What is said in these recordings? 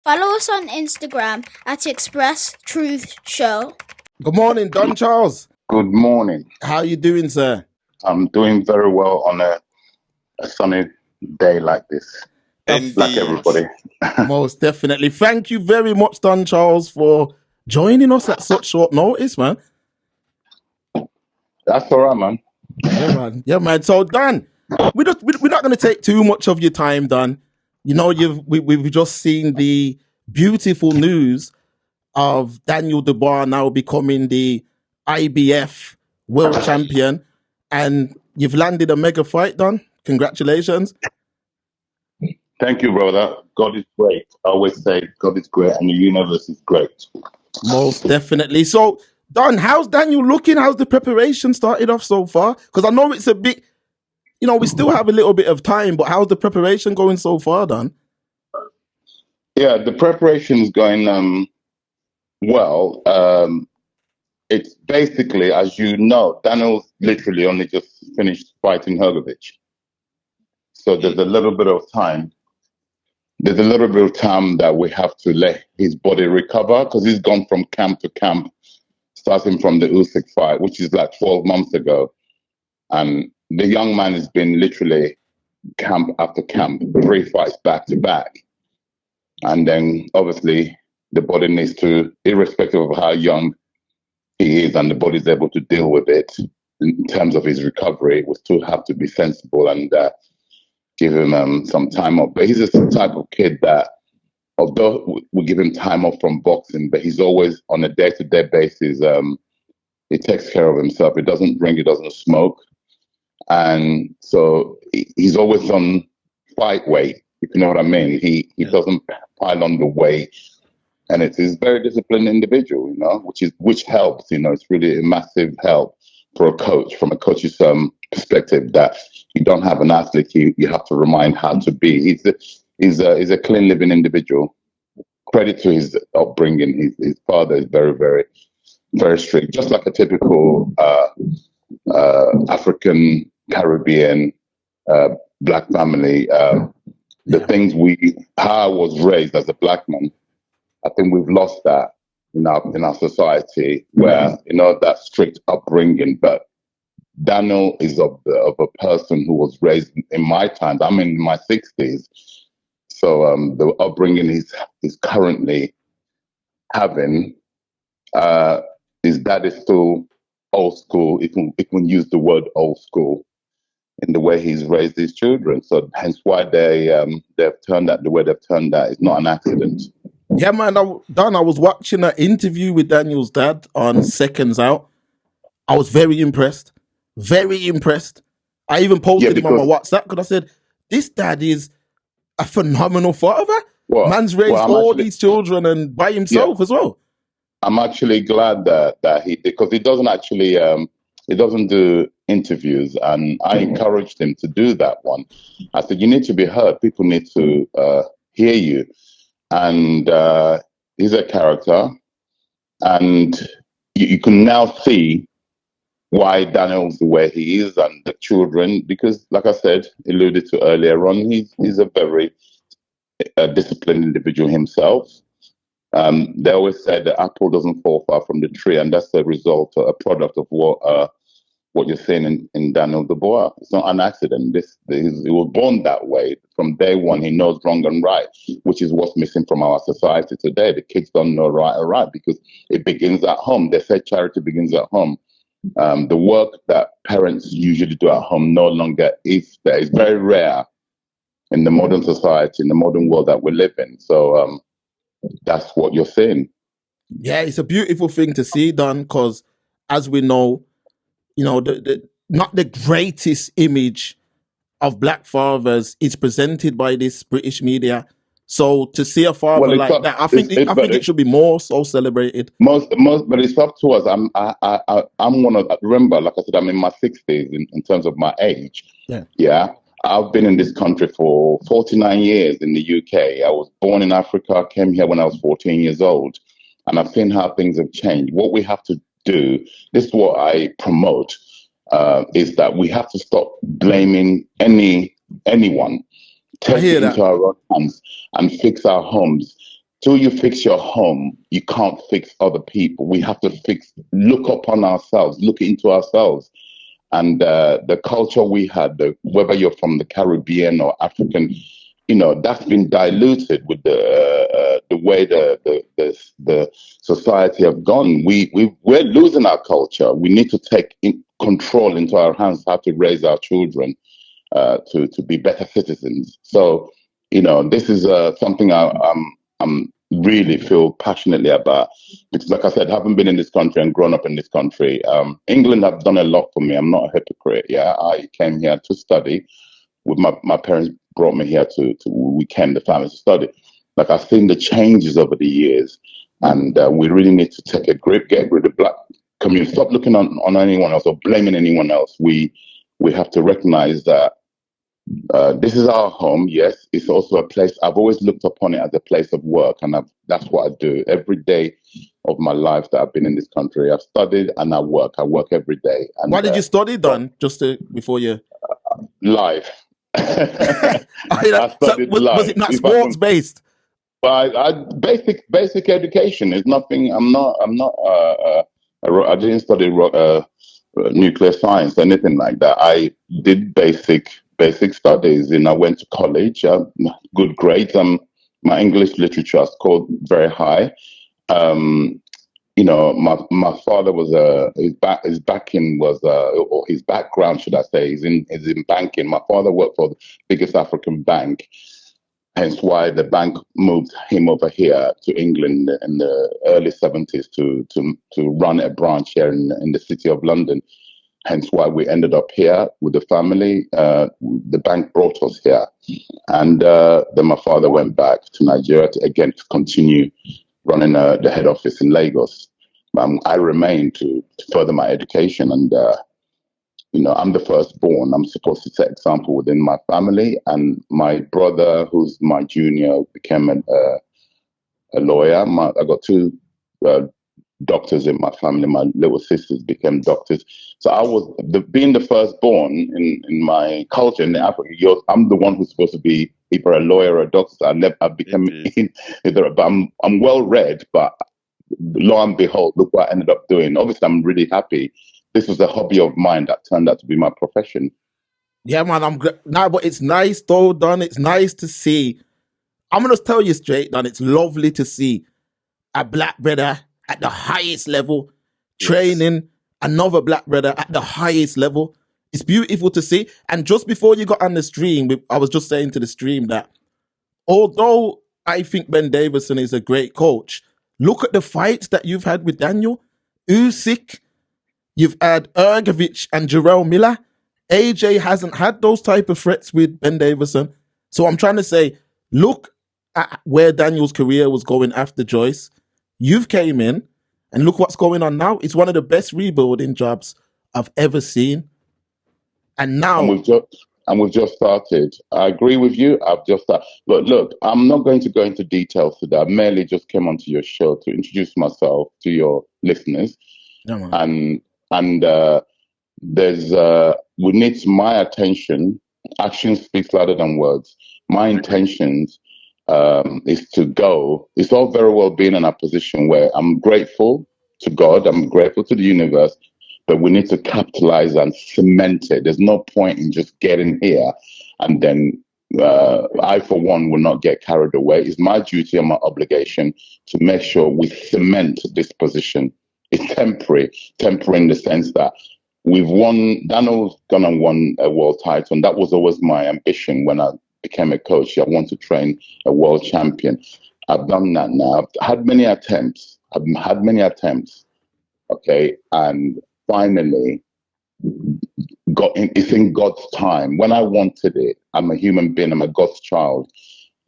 Follow us on Instagram at Express Truth Show. Good morning, Don Charles. Good morning. How are you doing, sir? I'm doing very well on a sunny day like this. Like everybody. Most definitely. Thank you very much, Don Charles, for joining us at such short notice, man. That's all right, man. Yeah, man. So, Dan, we're not going to take too much of your time, Dan. You know, we've just seen the beautiful news of Daniel Dubois now becoming the IBF world champion, and you've landed a mega fight, Dan. Congratulations. Thank you, brother. God is great. I always say God is great and the universe is great. Most definitely. So, Don, how's Daniel looking? How's the preparation started off so far? Because I know it's a bit, we still have a little bit of time, but how's the preparation going so far, Don? Yeah, the preparation is going well. It's basically, as you know, Daniel's literally only just finished fighting Hrgovic. So there's a little bit of time. There's a little bit of time that we have to let his body recover because he's gone from camp to camp, starting from the Usyk fight, which is like 12 months ago. And the young man has been literally camp after camp, 3 fights back to back. And then obviously the body needs to, irrespective of how young he is and the body's able to deal with it in terms of his recovery, we still have to be sensible and give him some time off. But he's the type of kid that, although we give him time off from boxing, but he's always on a day-to-day basis. He takes care of himself. He doesn't drink. He doesn't smoke, and so he's always on fight weight. If you know what I mean. He doesn't pile on the weight, and he's a very disciplined individual. Which helps. It's really a massive help for a coach, from a coach's perspective, that you don't have an athlete you have to remind how to be. He's a clean living individual. Credit to his upbringing. His father is very, very, very strict, just like a typical African Caribbean black family. Things how I was raised as a black man, I think we've lost that in our society, where that strict upbringing. But Daniel is of a person who was raised in my times. I'm in my 60s, so the upbringing he's currently having, his dad is still old school. If we use the word old school in the way he's raised his children, so hence why they've turned out the way they've turned out. It's not an accident. Yeah, man. Don, I was watching an interview with Daniel's dad on Seconds Out. I was very impressed. Very impressed. I even posted him on my WhatsApp because I said, this dad is a phenomenal father. Man's raised all these children and by himself as well. I'm actually glad that because he doesn't actually he doesn't do interviews, and I encouraged him to do that one. I said, you need to be heard. People need to hear you. And he's a character, and you can now see why Daniel's the way he is, and the children, because, like I said, alluded to earlier on, he's a very disciplined individual himself. They always say the apple doesn't fall far from the tree, and that's a result, a product of what you're seeing in Daniel Dubois. It's not an accident. He was born that way. From day one, he knows wrong and right, which is what's missing from our society today. The kids don't know right or right because it begins at home. They say charity begins at home. The work that parents usually do at home no longer is there. It's very rare in the modern society, in the modern world that we live in. So that's what you're seeing. Yeah, it's a beautiful thing to see, Don, because as we know, not the greatest image of black fathers is presented by this British media. So to see a father like that, I think it should be more so celebrated. But it's up to us. I'm one of, remember, like I said, I'm in my 60s in terms of my age. Yeah. I've been in this country for 49 years in the UK. I was born in Africa, came here when I was 14 years old, and I've seen how things have changed. What we have to do, this is what I promote, is that we have to stop blaming anyone. Take it into our own hands and fix our homes. till you fix your home, you can't fix other people. We have to look upon ourselves, look into ourselves. And the culture we had, whether you're from the Caribbean or African, that's been diluted with the way the society have gone. We're losing our culture. We need to take control into our hands how to raise our children to be better citizens. So, this is something I'm really feel passionately about because, like I said, having been in this country and grown up in this country, England have done a lot for me. I'm not a hypocrite. Yeah, I came here to study. With my parents brought me here we came the family to study. Like I've seen the changes over the years, and we really need to take a grip, get rid of black community, stop looking on anyone else or blaming anyone else. We have to recognize that this is our home. Yes, it's also a place. I've always looked upon it as a place of work, and that's what I do every day of my life that I've been in this country. I've studied and I work. I work every day. And What did you study, Don? Before you life. I so studied was it life. not If I sports can, based? but basic education is nothing. I'm not. I didn't study nuclear science, anything like that. I did basic studies, and I went to college. Good grades. My English literature scored very high. My father was his backing was or his background, should I say, is in banking. My father worked for the biggest African bank, hence why the bank moved him over here to England in the early 70s to run a branch here in the city of London. Hence why we ended up here with the family. The bank brought us here. And then my father went back to Nigeria to continue running the head office in Lagos. I remained to further my education. And, I'm the firstborn. I'm supposed to set example within my family. And my brother, who's my junior, became a lawyer. I got two doctors in my family. My little sisters became doctors. So I was being the firstborn in my culture in Africa. I'm the one who's supposed to be either a lawyer or a doctor. I became either. But I'm well read. But lo and behold, look what I ended up doing. Obviously, I'm really happy. This was a hobby of mine that turned out to be my profession. Yeah, man. But it's nice though, Don. It's nice to see. I'm gonna tell you straight, Don. It's lovely to see a black brother at the highest level training another black brother at the highest level. It's beautiful to see. And just before you got on the stream, I was just saying to the stream that although I think Ben Davison is a great coach, look at the fights that you've had with Daniel, Usyk, you've had Ergovic and Jarrell Miller. AJ hasn't had those type of threats with Ben Davison. So I'm trying to say, look at where Daniel's career was going after Joyce. You've came in, and look what's going on now. It's one of the best rebuilding jobs I've ever seen. And now... And we've just started. I agree with you. I've just started. But look, I'm not going to go into details today. I merely just came onto your show to introduce myself to your listeners. Yeah, man. And there's we need my attention. Action speaks louder than words. My intentions is to go. It's all very well being in a position where I'm grateful to God. I'm grateful to the universe. But we need to capitalize and cement it. There's no point in just getting here and then I, for one, will not get carried away. It's my duty and my obligation to make sure we cement this position. It's temporary in the sense that we've won. Daniel's gone and won a world title, and that was always my ambition when I became a coach. I want to train a world champion. I've done that now. I've had many attempts. Okay, and finally, it's in God's time. When I wanted it, I'm a human being, I'm a God's child.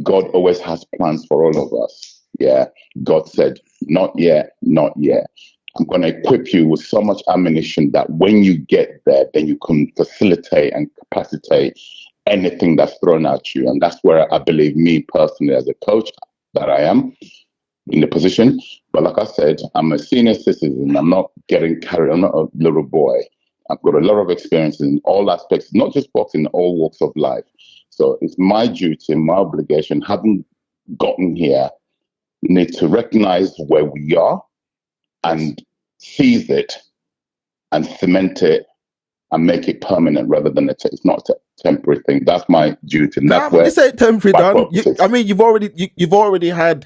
God always has plans for all of us. Yeah. God said, not yet, not yet. I'm going to equip you with so much ammunition that when you get there, then you can facilitate and capacitate anything that's thrown at you. And that's where I believe me personally as a coach that I am in the position. But like I said, I'm a senior citizen. I'm not getting carried. I'm not a little boy. I've got a lot of experience in all aspects, not just boxing, all walks of life. So it's my duty, my obligation, having gotten here, need to recognize where we are and seize it and cement it and make it permanent rather than it's not a temporary thing. That's my duty, and Nah, that's but where this ain't temporary, my done. purpose is. I mean, you've already had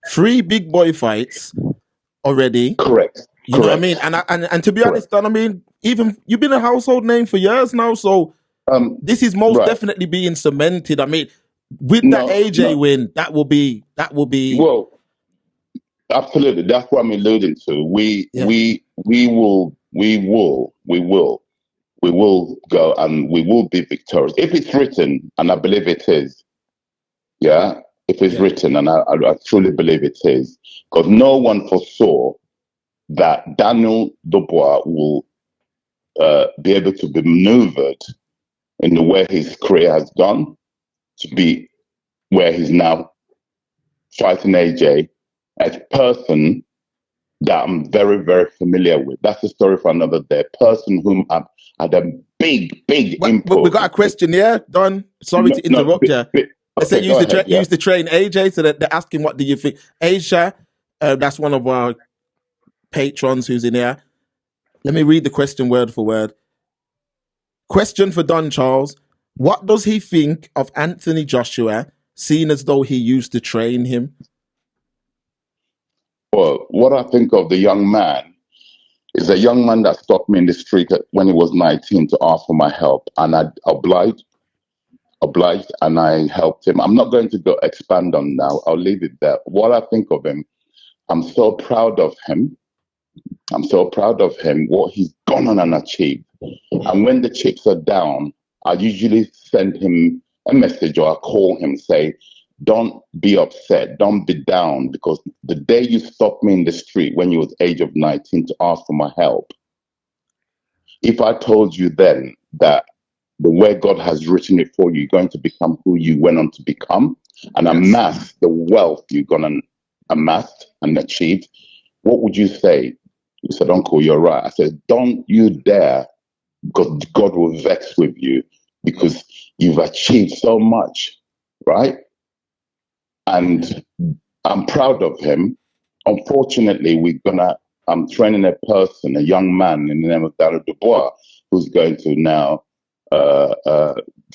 3 big boy fights already. Correct. You know what I mean? And to be honest, Don, I mean, even you've been a household name for years now, so this is most Right. definitely being cemented. I mean, with that No, AJ no. win, that will be. Well, absolutely. That's what I'm alluding to. Yeah. We will go and we will be victorious if it's written, and I believe it is. Yeah, if it's Yeah. written, and I truly believe it is, because no one foresaw that Daniel Dubois will be able to be maneuvered in the way his career has gone to be where he's now fighting AJ, a person that I'm very, very familiar with. That's a story for another day. A person whom I've had a big, big But we input. got a question, yeah, Don. Sorry to interrupt you. They say Okay, go ahead. use the train AJ, so that they're asking what do you think? Asia, that's one of our patrons who's in here. Let me read the question word for word. Question for Don Charles. What does he think of Anthony Joshua, seen as though he used to train him? Well, what I think of the young man is a young man that stopped me in the street when he was 19 to ask for my help, and I obliged, and I helped him. I'm not going to go expand on now. I'll leave it there. What I think of him, I'm so proud of him. I'm so proud of him, what he's gone on and achieved. And when the chips are down, I usually send him a message or I call him, say, don't be upset, don't be down, because the day you stopped me in the street when you was age of 19 to ask for my help, if I told you then that the way God has written it for you, you're going to become who you went on to become and amass the wealth you're going to amass and achieve, what would you say? He said, Uncle, you're right. I said, don't you dare, because God will vex with you because you've achieved so much, right? And I'm proud of him. Unfortunately, I'm training a person, a young man in the name of Daniel Dubois, who's going to now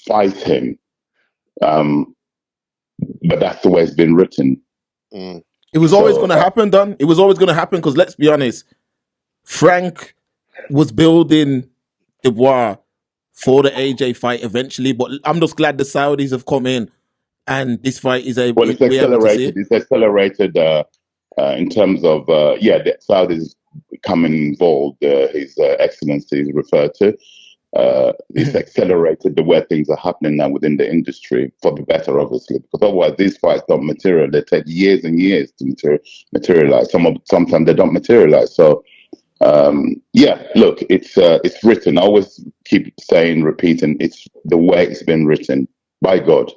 fight him. But that's the way it's been written. It was always going to happen, Don. It was always going to happen because let's be honest, Frank was building Dubois for the AJ fight eventually, but I'm just glad the Saudis have come in and this fight is Well, it's able to see it. accelerated. It's accelerated in terms of the Saudis becoming involved. His Excellency is referred to. It's accelerated the way things are happening now within the industry for the better, obviously, because otherwise these fights don't materialize. They take years and years to materialize. Sometimes they don't materialize. So, look, it's written. I always keep saying, repeating, it's the way it's been written by God.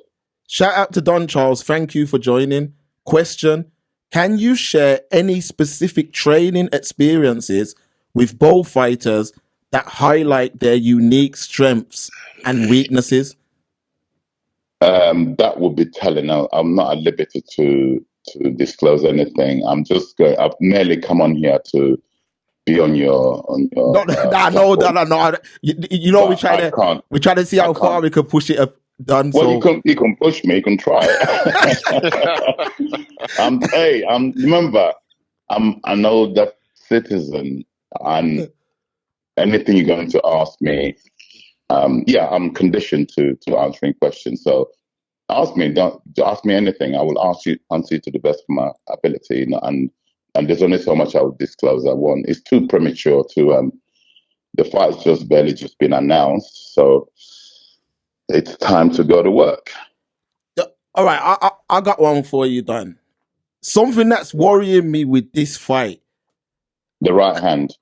Shout out to Don Charles. Thank you for joining. Question: can you share any specific training experiences with bullfighters that highlight their unique strengths and weaknesses? That would be telling. I'm not at liberty to disclose anything. I've merely come on here to be on your. No, you know, we try to see how far we can push it done. Well, So you can push me. You can try. Remember, I'm an older citizen, and anything you're going to ask me, I'm conditioned to answering questions. So don't ask me anything. I will answer you to the best of my ability, and there's only so much I will disclose. It's too premature to the fight's just barely just been announced, so it's time to go to work. all right, I got one for you, Don. Something that's worrying me with this fight. The right hand.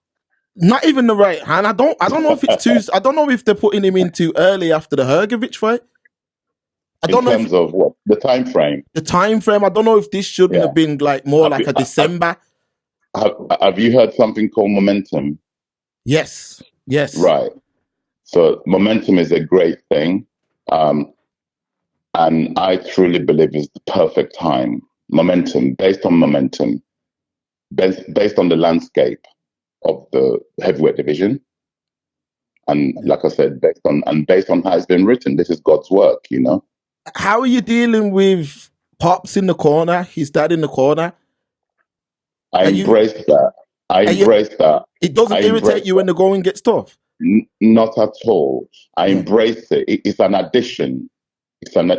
Not even the right hand. I don't know if it's too. I don't know if they're putting him in too early after the Hergovich fight. In terms of what? The time frame. The time frame. I don't know if this shouldn't have been more like a December. Have you heard something called momentum? Yes. Right. So momentum is a great thing. And I truly believe it's the perfect time based on momentum, based on the landscape of the heavyweight division. And like I said, based on how it's been written, this is God's work, you know. How are you dealing with Pops in the corner, his dad in the corner? I embrace that. It doesn't irritate you when the going gets tough? Not at all. I Yeah. embrace it. It's an addition.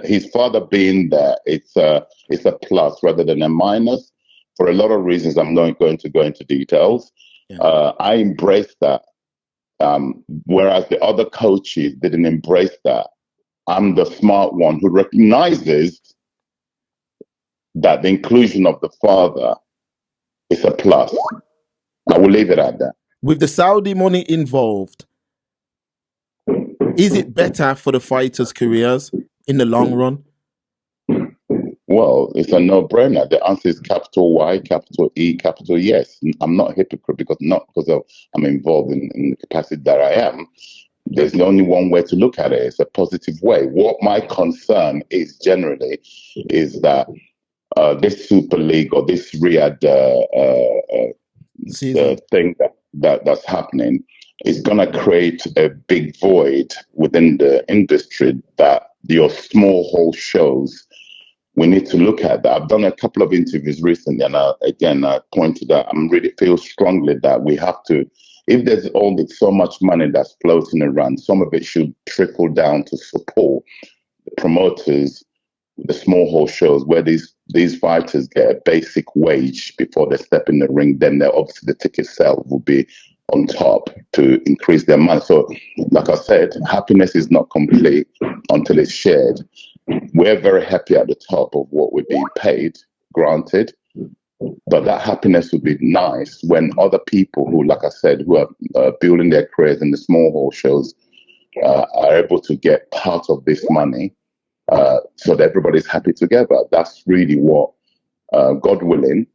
His father being there, it's a plus rather than a minus for a lot of reasons. I'm not going to go into details. Yeah. I embrace that. Whereas the other coaches didn't embrace that. I'm the smart one who recognizes that the inclusion of the father is a plus. I will leave it at that. With the Saudi money involved, is it better for the fighters' careers in the long run? Well, it's a no-brainer. The answer is capital Y, capital E, capital yes. I'm not a hypocrite because I'm involved in the capacity that I am. There's only one way to look at it. It's a positive way. What my concern is generally is that this Super League or this Riyadh thing that's happening is going to create a big void within the industry that your small hole shows. We need to look at that. I've done a couple of interviews recently, and I pointed out, I really feel strongly that we have to, if there's so much money that's floating around, some of it should trickle down to support the promoters, the small hole shows where these fighters get a basic wage before they step in the ring. Then obviously the ticket sales will be on top to increase their money. So, like I said, happiness is not complete until it's shared. We're very happy at the top of what we're being paid, granted, but that happiness would be nice when other people who, like I said, who are building their careers in the small hall shows are able to get part of this money so that everybody's happy together. That's really what, God willing,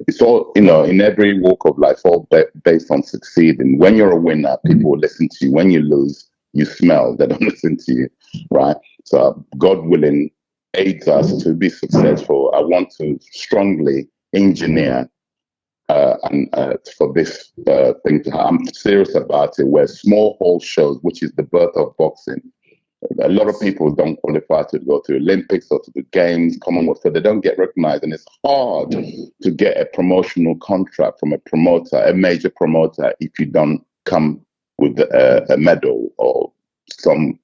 it's all, in every walk of life, all based on succeeding. When you're a winner, people will listen to you. When you lose, you smell, they don't listen to you, right? So God willing aids us to be successful. I want to strongly engineer for this thing to happen. I'm serious about it, where small hall shows, which is the birth of boxing, a lot of people don't qualify to go to Olympics or to the Games, Commonwealth, so they don't get recognized. And it's hard to get a promotional contract from a promoter, a major promoter, if you don't come with a medal or something,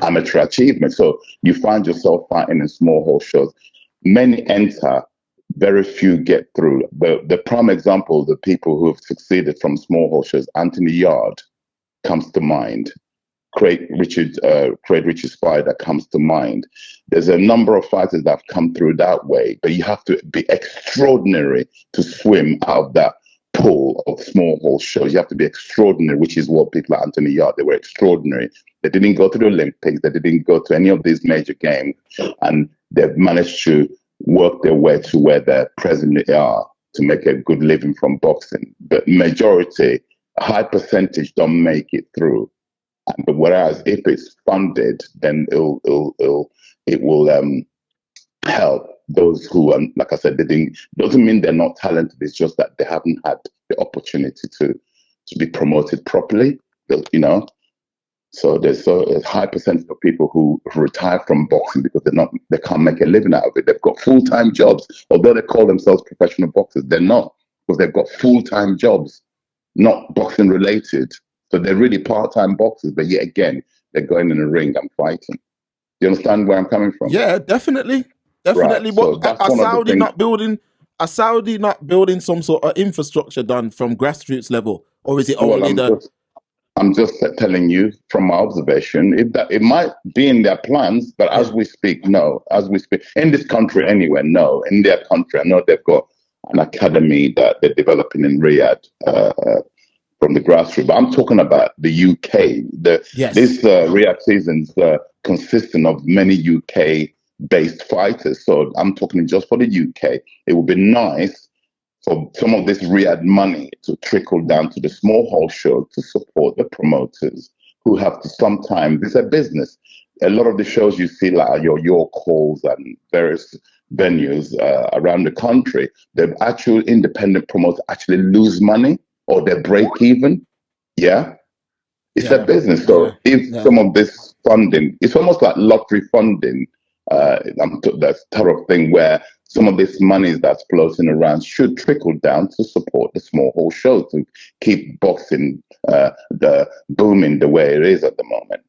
amateur achievement. So you find yourself fighting in small hall shows. Many enter, very few get through. The prime example, the people who have succeeded from small hall shows, Anthony Yard comes to mind. Craig Richard's fight that comes to mind. There's a number of fighters that have come through that way, but you have to be extraordinary to swim out of that pool of small hall shows. You have to be extraordinary, which is what people like Anthony Yard, they were extraordinary. They didn't go to the Olympics, they didn't go to any of these major games, and they've managed to work their way to where they presently are to make a good living from boxing. But majority, a high percentage don't make it through. But whereas if it's funded, then it will help those who, like I said, doesn't mean they're not talented. It's just that they haven't had the opportunity to be promoted properly. So there's a high percentage of people who retire from boxing because they can't make a living out of it. They've got full-time jobs, although they call themselves professional boxers, they're not, because they've got full-time jobs, not boxing related. So they're really part-time boxers, but yet again, they're going in the ring and fighting. Do you understand where I'm coming from? Yeah, definitely. Right. So are Saudi not building some sort of infrastructure done from grassroots level, or is it only I'm just telling you from my observation, it might be in their plans, but as we speak, no. As we speak, in this country anyway, no. In their country, I know they've got an academy that they're developing in Riyadh. From the grassroots, but I'm talking about the UK. This Riyadh season's consisting of many UK-based fighters. So I'm talking just for the UK. It would be nice for some of this Riyadh money to trickle down to the small hall show to support the promoters who have to sometimes, it's a business. A lot of the shows you see, like your calls and various venues around the country, the actual independent promoters actually lose money or they break even. Yeah. It's a Yeah. business. Yeah. So if Yeah. some of this funding, it's almost like lottery funding, that type of thing where some of this money that's floating around should trickle down to support the small hall shows to keep boxing the booming the way it is at the moment.